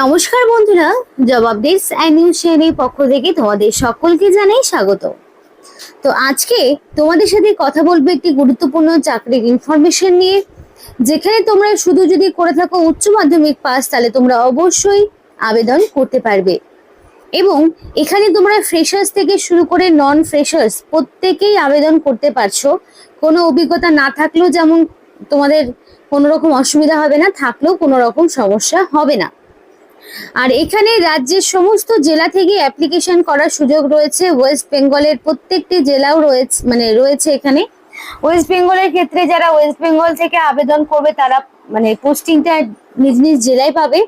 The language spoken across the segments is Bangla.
নমস্কার বন্ধুরা, জব আপডেটস অ্যান্ড নিউজ চ্যানেলের পক্ষ থেকে তোমাদের সকলকে জানাই স্বাগত। তো আজকে তোমাদের সাথে কথা বলবো একটি গুরুত্বপূর্ণ চাকরির ইনফরমেশন নিয়ে, যেখানে তোমরা শুধু যদি করে থাকো উচ্চ মাধ্যমিক পাস তাহলে তোমরা অবশ্যই আবেদন করতে পারবে। এবং এখানে তোমরা ফ্রেশার্স থেকে শুরু করে নন ফ্রেশার্স প্রত্যেকেই আবেদন করতে পারছো। কোনো অভিজ্ঞতা না থাকলেও যেমন তোমাদের কোনো রকম অসুবিধা হবে না, থাকলেও কোনো রকম সমস্যা হবে না। আর এখানে রাজ্যের সমস্ত জেলা থেকে অ্যাপ্লিকেশন করার সুযোগ রয়েছে। ওয়েস্ট বেঙ্গলের প্রত্যেকটি জেলাও রয়েছে এখানে। ওয়েস্ট বেঙ্গলের ক্ষেত্রে যারা ওয়েস্ট বেঙ্গল থেকে আবেদন করবে তারা পোস্টিংটা নিজ নিজ জেলায় পাবে।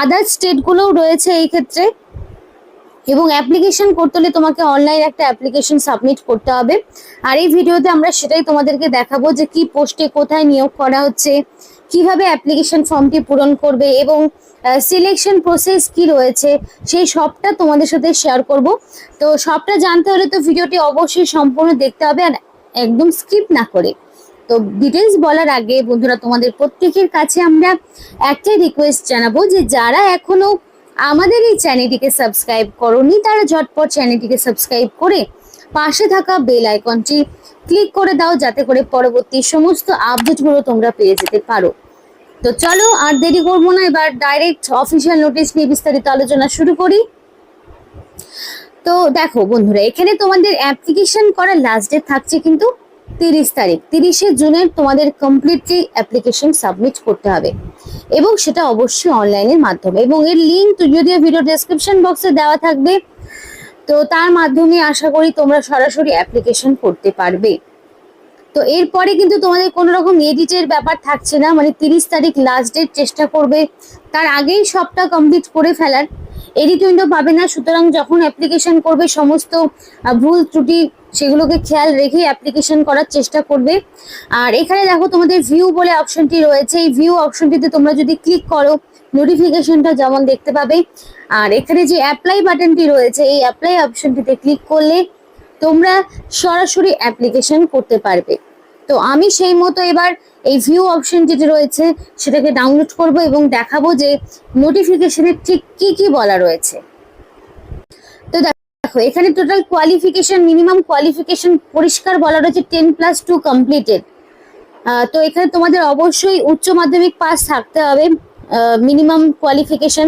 আদার স্টেটগুলোও রয়েছে এই ক্ষেত্রে। এবং অ্যাপ্লিকেশন করতে হলে তোমাকে অনলাইন একটা অ্যাপ্লিকেশন সাবমিট করতে হবে। আর এই ভিডিওতে আমরা সেটাই তোমাদেরকে দেখাবো যে কি পোস্টে কোথায় নিয়োগ করা হচ্ছে, কিভাবে অ্যাপ্লিকেশন ফর্মটি পূরণ করবে এবং সিলেকশন প্রসেস কি রয়েছে সেই সবটা তোমাদের সাথে শেয়ার করব। তো সবটা জানতে হলে তো ভিডিওটি অবশ্যই সম্পূর্ণ দেখতে হবে আর একদম স্কিপ না করে। তো ডিটেলস বলার আগে বন্ধুরা, তোমাদের প্রত্যেকের কাছে আমরা একটাই রিকোয়েস্ট জানাবো যে যারা এখনো আমাদের এই চ্যানেলটিকে সাবস্ক্রাইব করোনি তারা ঝটপট চ্যানেলটিকে সাবস্ক্রাইব করে পাশে থাকা বেল আইকনটি ক্লিক করে দাও, যাতে করে পরবর্তী সমস্ত আপডেটগুলো তোমরা পেয়ে যেতে পারো। তো চলো আর দেরি করবো না, এবার ডাইরেক্ট অফিসিয়াল নোটিশ নিয়ে বিস্তারিত আলোচনা শুরু করি। তো দেখো বন্ধুরা, এখানে তোমাদের অ্যাপ্লিকেশন করার লাস্ট ডেট থাকছে কিন্তু 30 তারিখ। 30শে জুনের তোমাদের কমপ্লিটলি অ্যাপ্লিকেশন সাবমিট করতে হবে এবং সেটা অবশ্যই অনলাইনের মাধ্যমে। এবং এর লিঙ্ক যদিও ভিডিও ডেসক্রিপশন বক্সে দেওয়া থাকবে, তো তার মাধ্যমে আশা করি তোমরা সরাসরি অ্যাপ্লিকেশন করতে পারবে। তো এরপরে কিন্তু তোমাদের কোনো রকম এডিটের ব্যাপার থাকছে না, 30 তারিখ লাস্ট ডেট, চেষ্টা করবে তার আগেই সবটা কমপ্লিট করে ফেলার। এডিট উইন্ডো পাবে না, সুতরাং যখন অ্যাপ্লিকেশন করবে সমস্ত ভুল ত্রুটি সেগুলোকে খেয়াল রেখে অ্যাপ্লিকেশন করার চেষ্টা করবে। আর এখানে দেখো তোমাদের ভিউ বলে অপশনটি রয়েছে, এই ভিউ অপশনটিতে তোমরা যদি ক্লিক করো নোটিফিকেশনটা যেমন দেখতে পাবে। আর এখানে যে অ্যাপ্লাই বাটনটি রয়েছে এই অ্যাপ্লাই অপশনটিতে ক্লিক করলে তোমরা সরাসরি অ্যাপ্লিকেশন করতে পারবে। তো আমি সেই মতো এবার এই ভিউ অপশন যেটি রয়েছে সেটাকে ডাউনলোড করব এবং দেখাবো যে নোটিফিকেশনে ঠিক কি কি বলা রয়েছে। তো দেখো এখানে টোটাল কোয়ালিফিকেশন, মিনিমাম কোয়ালিফিকেশন পরিষ্কার বলা রয়েছে 10+2 কমপ্লিটেড। তো এখানে তোমাদের অবশ্যই উচ্চ মাধ্যমিক পাস থাকতে হবে। মিনিমাম কোয়ালিফিকেশন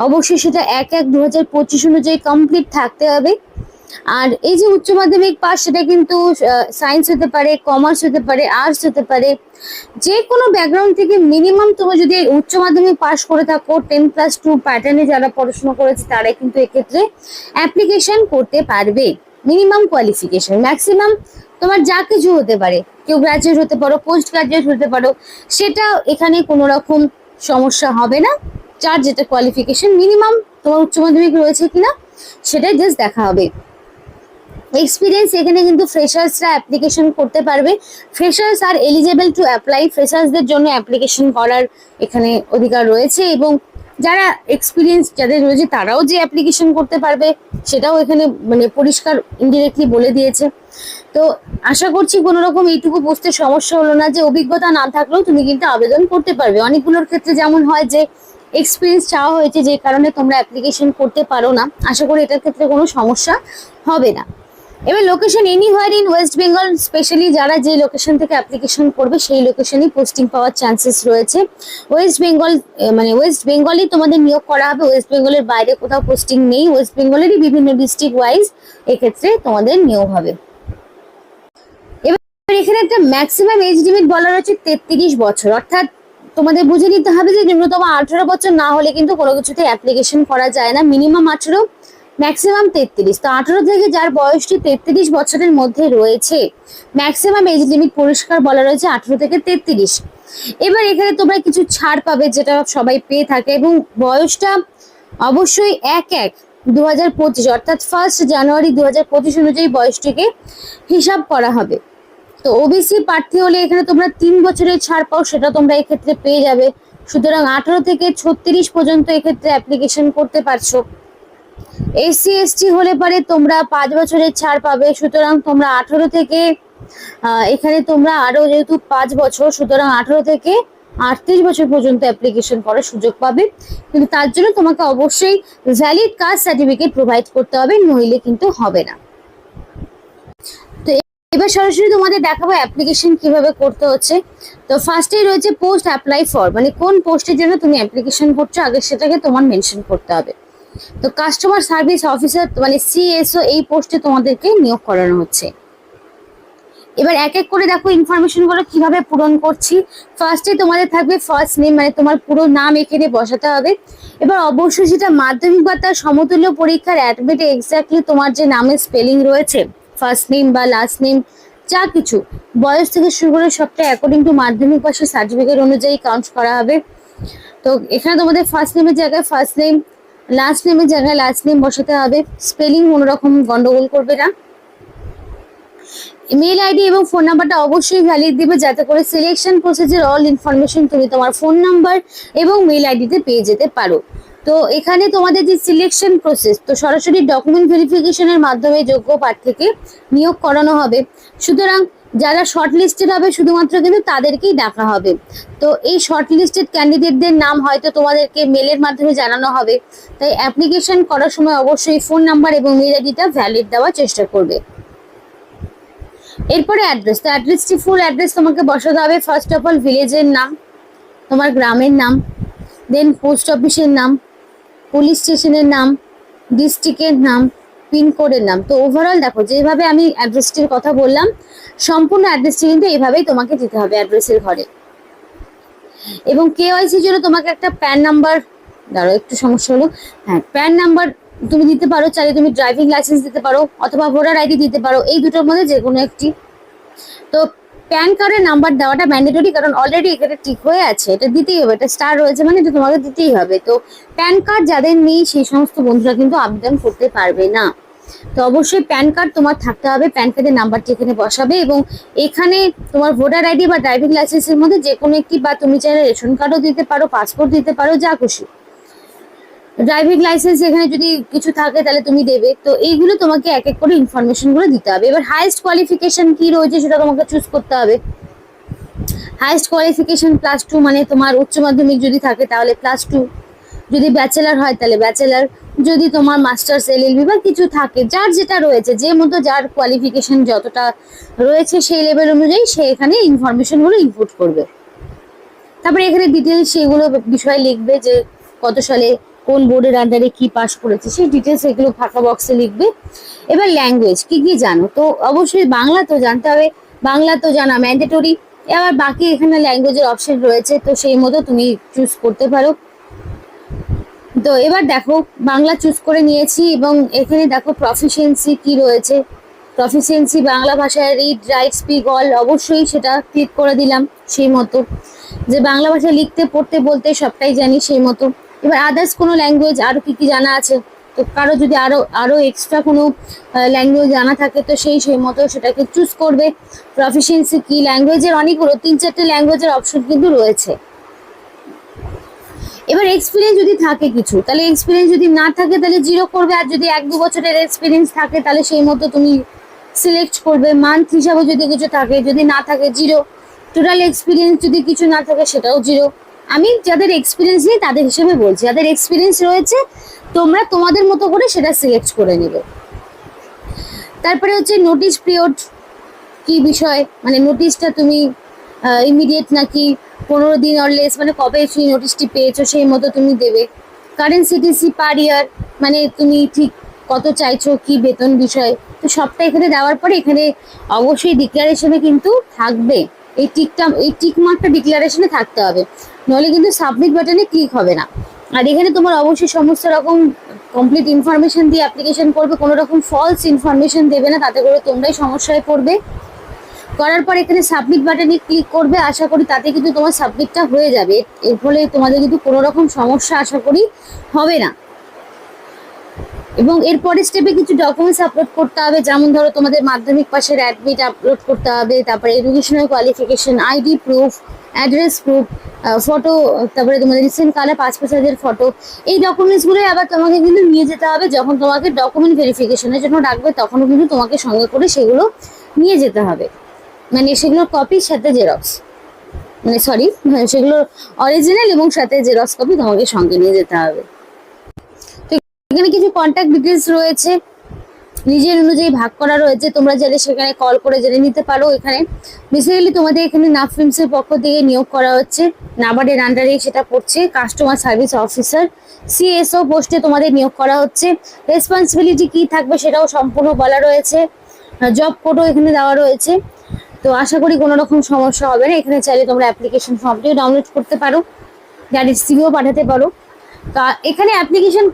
অবশ্যই সেটা 1/1/2025 অনুযায়ী কমপ্লিট থাকতে হবে। আর এই যে উচ্চ মাধ্যমিক পাস সেটা কিন্তু সায়েন্স হতে পারে, কমার্স হতে পারে, আর্টস হতে পারে, যে কোনো ব্যাকগ্রাউন্ড থেকে মিনিমাম তুমি যদি উচ্চ মাধ্যমিক পাস করে থাকো 10+2 প্যাটার্নে যারা পড়াশোনা করেছে তারাই কিন্তু এক্ষেত্রে অ্যাপ্লিকেশন করতে পারবে। মিনিমাম কোয়ালিফিকেশন, ম্যাক্সিমাম তোমার যা কিছু হতে পারে, কেউ গ্রাজুয়েট হতে পারো, পোস্ট গ্রাজুয়েট হতে পারো, সেটা এখানে কোনো রকম সমস্যা হবে না। যার যেটা কোয়ালিফিকেশন, মিনিমাম তোমার উচ্চ মাধ্যমিক রয়েছে কিনা সেটাই জাস্ট দেখা হবে। এক্সপিরিয়েন্স এখানে কিন্তু ফ্রেশার্সরা অ্যাপ্লিকেশন করতে পারবে। ফ্রেশার্স আর এলিজেবল টু অ্যাপ্লাই, ফ্রেশার্সদের জন্য অ্যাপ্লিকেশন করার এখানে অধিকার রয়েছে এবং যারা এক্সপিরিয়েন্স যাদের রয়েছে তারাও যে অ্যাপ্লিকেশন করতে পারবে সেটাও এখানে পরিষ্কার ইনডিরেক্টলি বলে দিয়েছে। তো আশা করছি কোনো রকম এইটুকু বুঝতে সমস্যা হলো না যে অভিজ্ঞতা না থাকলেও তুমি কিন্তু আবেদন করতে পারবে। অনেকগুলোর ক্ষেত্রে যেমন হয় যে এক্সপিরিয়েন্স চাওয়া হয়েছে যে কারণে তোমরা অ্যাপ্লিকেশন করতে পারো না, আশা করি এটার ক্ষেত্রে কোনো সমস্যা হবে না। এবার location anywhere in West Bengal, specially যারা যে লোকেশন থেকে অ্যাপ্লিকেশন করবে সেই লোকেশনই পোস্টিং পাওয়ার চান্সেস রয়েছে। ওয়েস্ট বেঙ্গলই তোমাদের নিয়োগ করা হবে, ওয়েস্ট বেঙ্গলের বাইরে কোথাও পোস্টিং নেই। ওয়েস্ট বেঙ্গলেরই বিভিন্ন ডিস্ট্রিক্ট ওয়াইজ এক্ষেত্রে তোমাদের নিয়োগ হবে। এবার এখানে একটা ম্যাক্সিমাম এজ লিমিট বলা রয়েছে 33 বছর, অর্থাৎ তোমাদের বুঝে নিতে হবে যে ন্যূনতম 18 বছর না হলে কিন্তু কোনো কিছুতে অ্যাপ্লিকেশন করা যায় না। Minimum 18, maximum 33। তো 18 থেকে যার বয়সটি 33 বছরের মধ্যে রয়েছে, ম্যাক্সিমাম এজ লিমিট পরিষ্কার বলা রয়েছে 18 থেকে 33। এবার এখানে তোমরা কিছু ছাড় পাবে যেটা সবাই পেয়ে থাকে এবং বয়সটা অবশ্যই 1/1/2025 অর্থাৎ 1 জানুয়ারি 2025 অনুযায়ী বয়সটিকে হিসাব করা হবে। তো ওবিসি প্রার্থী হলে এখানে তোমরা 3 বছরের ছাড় পাও, সেটা তোমরা এক্ষেত্রে পেয়ে যাবে। সুতরাং 18 থেকে 36 পর্যন্ত এক্ষেত্রে অ্যাপ্লিকেশন করতে পারছো। এসসি এসটি হলে পারে তোমরা 5 বছরের ছাড় পাবে, সুতরাং তোমরা 18 থেকে এখানে তোমরা আরো যেহেতু 5 বছর, সুতরাং 18 থেকে 38 বছর পর্যন্ত অ্যাপ্লিকেশন করার সুযোগ পাবে, কিন্তু তার জন্য তোমাকে অবশ্যই ভ্যালিড কাস্ট সার্টিফিকেট প্রোভাইড করতে হবে, নইলে কিন্তু হবে না। তো এবার সরাসরি তোমাদের দেখাবো অ্যাপ্লিকেশন কিভাবে করতে হচ্ছে। তো ফার্স্টেই রয়েছে পোস্ট অ্যাপ্লাই ফর, মানে কোন পোস্টের জন্য তুমি অ্যাপ্লিকেশন করছো আগে সেটাকে তোমার মেনশন করতে হবে। তো কাস্টমার সার্ভিস অফিসার মানে সিএসও এই পোস্টে তোমাদেরকে নিয়োগ করানো হচ্ছে। এবার এক এক করে দেখো ইনফরমেশন গুলো কিভাবে পূরণ করছি। ফার্স্টে তোমাদের থাকবে ফার্স্ট নেম, মানে তোমার পুরো নাম এখানে বসাতে হবে। এবার অবশ্যই সেটা মাধ্যমিক বা তার সমতুল্য পরীক্ষার অ্যাডমিটে এক্স্যাক্টলি তোমার যে নামের স্পেলিং রয়েছে, ফার্স্ট নেম বা লাস্ট নেম যা কিছু, বয়স থেকে শুরু করে সবটা অ্যাকর্ডিং টু মাধ্যমিক পাশের সার্টিফিকেট অনুযায়ী কাউন্ট করা হবে। তো এখানে তোমাদের ফার্স্ট নেমের জায়গায় ফার্স্ট নেম, লাস্ট নেমের জায়গায় লাস্ট নেম বসাতে হবে, স্পেলিং কোনো রকম গন্ডগোল করবে না। মেল আইডি এবং ফোন নাম্বারটা অবশ্যই ভ্যালিড দিবে, যাতে করে সিলেকশন প্রসেসের অল ইনফরমেশন তুমি তোমার ফোন নাম্বার এবং মেল আইডিতে পেয়ে যেতে পারো। তো এখানে তোমাদের যে সিলেকশন প্রসেস, তো সরাসরি ডকুমেন্ট ভেরিফিকেশনের মাধ্যমে যোগ্য প্রার্থীকে নিয়োগ করানো হবে। সুতরাং যারা শর্ট লিস্টেড হবে শুধুমাত্র কিন্তু তাদেরকেই ডাকা হবে। তো এই শর্ট লিস্টেড ক্যান্ডিডেটদের নাম হয়তো তোমাদেরকে মেলের মাধ্যমে জানানো হবে, তাই অ্যাপ্লিকেশন করার সময় অবশ্যই ফোন নাম্বার এবং মেল আইডিটা ভ্যালিড দেওয়ার চেষ্টা করবে। এরপরে অ্যাড্রেস, তো অ্যাড্রেসটি ফুল অ্যাড্রেস তোমাকে বসাতে হবে। ফার্স্ট অফ অল ভিলেজের নাম, তোমার গ্রামের নাম, দেন পোস্ট অফিসের নাম, পুলিশ স্টেশনের নাম, ডিস্ট্রিক্টের নাম, পিনকোডের নাম। তো ওভারঅল দেখো যেভাবে আমি অ্যাড্রেসটির কথা বললাম, সম্পূর্ণ অ্যাড্রেসটি কিন্তু এইভাবেই তোমাকে দিতে হবে অ্যাড্রেসের ঘরে। এবং কেওয়াইসির জন্য তোমাকে একটা প্যান নাম্বার, দাঁড়াও একটু সমস্যা হলো, হ্যাঁ প্যান নাম্বার তুমি দিতে পারো, চাইলে তুমি ড্রাইভিং লাইসেন্স দিতে পারো অথবা ভোটার আইডি দিতে পারো, এই দুটোর মধ্যে যে কোনো একটি। তো প্যান কার্ডের নাম্বার দেওয়াটা ম্যান্ডেটরি, কারণ অলরেডি এখানে ঠিক হয়ে আছে, এটা দিতেই হবে, এটা স্টার রয়েছে মানে এটা তোমাকে দিতেই হবে। তো প্যান কার্ড যাদের নেই সেই সমস্ত বন্ধুরা কিন্তু আবেদন করতে পারবে না। তো অবশ্যই প্যান কার্ড তোমার থাকতে হবে, প্যান কার্ডের নাম্বারটি এখানে বসাবে এবং এখানে তোমার ভোটার আইডি বা ড্রাইভিং লাইসেন্সের মধ্যে যে কোনো একটি, বা তুমি চাইলে রেশন কার্ডও দিতে পারো, পাসপোর্ট দিতে পারো, যা খুশি। ড্রাইভিং লাইসেন্স এখানে যদি কিছু থাকে তাহলে তুমি দেবে। তো এইগুলো তোমাকে এক এক করে ইনফরমেশন গুলো দিতে হবে। এবার হাইয়েস্ট কোয়ালিফিকেশন কি রয়েছে সেটা তোমাকে চুজ করতে হবে। হাইয়েস্ট কোয়ালিফিকেশন +2, মানে তোমার উচ্চ মাধ্যমিক যদি থাকে তাহলে +2, যদি ব্যাচেলার হয় তাহলে ব্যাচেলার, যদি তোমার মাস্টার্স এলএলবি বা কিছু থাকে, যার যেটা রয়েছে, যে মতো যার কোয়ালিফিকেশন যতটা রয়েছে সেই লেভেল অনুযায়ী সে এখানে ইনফরমেশনগুলো ইনপুট করবে। তারপরে এখানে ডিটেলস সেগুলো বিষয় লিখবে, যে কত সালে কোন বোর্ডের আন্ডারে কি পাস করেছে সেই ডিটেলস এগুলো ফাঁকা বক্সে লিখবে। এবার ল্যাঙ্গুয়েজ কি কি জানো, তো অবশ্যই বাংলা তো জানতে হবে, বাংলা তো জানা ম্যান্ডেটরি। এবার বাকি এখানে ল্যাঙ্গুয়েজের অপশন রয়েছে, তো সেই মতো তুমি চুজ করতে পারো। তো এবার দেখো বাংলা চুজ করে নিয়েছি এবং এখানে দেখো প্রফিসিয়েন্সি কি রয়েছে। প্রফিসিয়েন্সি বাংলা ভাষায় রিড রাইট স্পিক অল, অবশ্যই সেটা ক্লিক করে দিলাম সেই মতো, যে বাংলা ভাষায় লিখতে পড়তে বলতে সবটাই জানি সেই মতো। এবার আদার্স কোনো ল্যাঙ্গুয়েজ আরও কি কি জানা আছে, তো কারো যদি আরও এক্সট্রা কোনো ল্যাঙ্গুয়েজ জানা থাকে তো সেই মতো সেটাকে চুজ করবে। প্রফিসিয়েন্সি কি, ল্যাঙ্গুয়েজের অনেকগুলো 3-4টে ল্যাঙ্গুয়েজের অপশন কিন্তু রয়েছে। এবার এক্সপিরিয়েন্স যদি থাকে কিছু তাহলে এক্সপিরিয়েন্স, যদি না থাকে তাহলে 0 করবে, আর যদি 1-2 বছরের এক্সপিরিয়েন্স থাকে তাহলে সেই মতো তুমি সিলেক্ট করবে। মান্থ হিসাবে যদি কিছু থাকে, যদি না থাকে 0। টোটাল এক্সপিরিয়েন্স যদি কিছু না থাকে সেটাও 0। আমি যাদের এক্সপিরিয়েন্স নেই তাদের হিসেবে বলছি, যাদের এক্সপিরিয়েন্স রয়েছে তোমরা তোমাদের মতো করে সেটা সিলেক্ট করে নেবে। তারপরে হচ্ছে নোটিশ পিরিয়ড কি বিষয়, মানে নোটিশটা তুমি ইমিডিয়েট নাকি 15 দিন অর লেস, মানে কবে সেই নোটিশটি পেয়েছো সেই মতো তুমি দেবে। কারেন্ট সিটিসি পার ইয়ার, মানে তুমি ঠিক কত চাইছো, কি বেতন বিষয়, তো সবটা এখানে দেওয়ার পরে এখানে অবশ্যই ডিক্লারেশনে কিন্তু থাকবে, এই টিক মার্কটা ডিক্লারেশনে থাকতে হবে, নইলে কিন্তু সাবমিট বাটনে ক্লিক হবে না। আর এখানে তোমার অবশ্যই সমস্ত রকম কমপ্লিট ইনফরমেশন দিয়ে অ্যাপ্লিকেশন করবে, কোনো রকম ফলস ইনফরমেশন দেবে না, তাতে করে তোমরাই সমস্যায় পড়বে। করার পর এখানে সাবমিট বাটনে ক্লিক করবে, আশা করি তাতে কিন্তু তোমার সাবমিটটা হয়ে যাবে, এর ফলে তোমাদের কিন্তু কোনো রকম সমস্যা আশা করি হবে না। এবং এরপরের স্টেপে কিছু ডকুমেন্টস আপলোড করতে হবে, যেমন ধরো তোমাদের মাধ্যমিক পাশের অ্যাডমিট আপলোড করতে হবে, তারপরে educational qualification, ID proof, address proof, photo, তারপরে তোমাদের রিসেন্ট কালার পাসপোর্ট সাইজের ফটো। এই ডকুমেন্টসগুলোই আবার তোমাকে কিন্তু নিয়ে যেতে হবে, যখন তোমাকে ডকুমেন্ট ভেরিফিকেশনের জন্য ডাকবে তখনও কিন্তু তোমাকে সঙ্গে করে সেগুলো নিয়ে যেতে হবে, মানে সেগুলোর কপির সাথে জেরক্স। মানে সরি, সেগুলো অরিজিনাল এবং সাথে জেরক্স কপি তোমাকে সঙ্গে নিয়ে যেতে হবে। তো এখানে কিছু কন্ট্যাক্ট ডিটেলস রয়েছে, নিজের অনুযায়ী ভাগ করা রয়েছে, তোমরা চাইলে সেখানে কল করে জেনে নিতে পারো। এখানে বেসিক্যালি তোমাদের এখানে নাফ ফিল্মসের পক্ষ থেকে নিয়োগ করা হচ্ছে, নাবার্ডের আন্ডারে সেটা পড়ছে, কাস্টমার সার্ভিস অফিসার সিএসও পোস্টে তোমাদের নিয়োগ করা হচ্ছে। রেসপন্সিবিলিটি কি থাকবে সেটাও সম্পূর্ণ বলা রয়েছে, জব কোডও এখানে দেওয়া রয়েছে। তো আশা করি কোনো রকম সমস্যা হবে না। এখানে চাইলে তোমরা অ্যাপ্লিকেশন ফর্মটিও ডাউনলোড করতে পারো, ডাইরেক্ট সিভিও পাঠাতে পারো। তা এখানে অ্যাপ্লিকেশন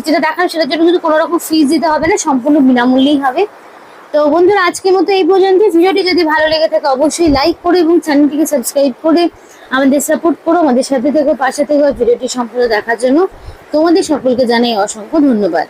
যেটা দেখার সেটার জন্য কিন্তু কোনো রকম ফিস দিতে হবে না, সম্পূর্ণ বিনামূল্যেই হবে। তো বন্ধুরা, আজকের মতো এই পর্যন্ত। ভিডিওটি যদি ভালো লেগে থাকে অবশ্যই লাইক করো এবং চ্যানেলটিকে সাবস্ক্রাইব করে আমাদের সাপোর্ট করো, আমাদের সাথে থেকো, পাশে থেকো। ভিডিওটি সম্পূর্ণ দেখার জন্য তোমাদের সকলকে জানাই অসংখ্য ধন্যবাদ।